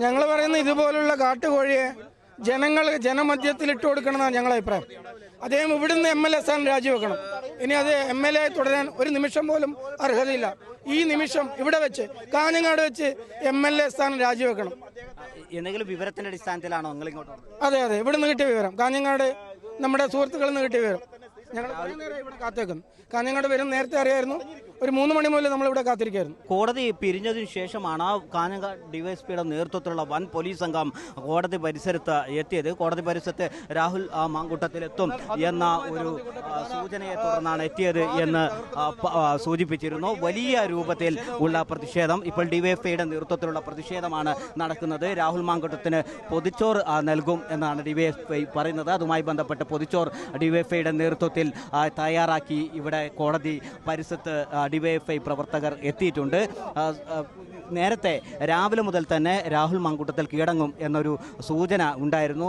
ഞങ്ങൾ പറയുന്നത് ഇതുപോലുള്ള കാട്ടുകോഴിയെ ജനമധ്യത്തിൽ ഇട്ട് കൊടുക്കണമെന്നാണ് ഞങ്ങളുടെ അഭിപ്രായം. അദ്ദേഹം ഇവിടുന്ന് MLA സ്ഥാനം രാജിവെക്കണം. ഇനി അത് MLA തുടരാൻ ഒരു നിമിഷം പോലും അർഹതയില്ല. ഈ നിമിഷം ഇവിടെ വെച്ച് കാഞ്ഞങ്ങാട് വെച്ച് MLA സ്ഥാനം രാജിവെക്കണം. എന്തെങ്കിലും വിവരത്തിന്റെ അടിസ്ഥാനത്തിലാണോ നിങ്ങൾ ഇങ്ങോട്ട്? അതെ, ഇവിടുന്ന് കിട്ടിയ വിവരം, കാഞ്ഞങ്ങാട് നമ്മുടെ സുഹൃത്തുക്കളിൽ നിന്ന് കിട്ടിയ വിവരം. ഞങ്ങൾ ഇവിടെ കാത്തേക്കുന്നു. കാഞ്ഞങ്ങാട് വരും നേരത്തെ അറിയായിരുന്നു. ഒരു 3 മണി മുതൽ നമ്മളിവിടെ കാത്തിരിക്കായിരുന്നു. കോടതി പിരിഞ്ഞതിനു ശേഷമാണ് കാഞ്ഞങ്ങാട് ഡിവൈഎസ്പിയുടെ നേതൃത്വത്തിലുള്ള വൻ പോലീസ് സംഘം കോടതി പരിസരത്ത് എത്തിയത്. കോടതി പരിസരത്ത് രാഹുൽ മാങ്കൂട്ടത്തിലെത്തും എന്ന ഒരു സൂചനയെ തുടർന്നാണ് എത്തിയത് എന്ന് സൂചിപ്പിച്ചിരുന്നു. വലിയ രൂപത്തിൽ ഉള്ള പ്രതിഷേധം ഇപ്പോൾ ഡിവൈഎഫ്ഐയുടെ നേതൃത്വത്തിലുള്ള പ്രതിഷേധമാണ് നടക്കുന്നത്. രാഹുൽ മാങ്കൂട്ടത്തിന് പൊതിച്ചോറ് നൽകും എന്നാണ് ഡിവൈഎഫ്ഐ പറയുന്നത്. അതുമായി ബന്ധപ്പെട്ട് പൊതിച്ചോറ് ഡിവൈഎഫ്ഐയുടെ നേതൃത്വത്തിൽ തയ്യാറാക്കി ഇവിടെ കോടതി പരിസരത്ത് ഡിവൈഎഫ്ഐ പ്രവർത്തകർ എത്തിയിട്ടുണ്ട്. നേരത്തെ രാവിലെ മുതൽ തന്നെ രാഹുൽ മാങ്കൂട്ടത്തിൽ കീഴടങ്ങും എന്നൊരു സൂചന ഉണ്ടായിരുന്നു.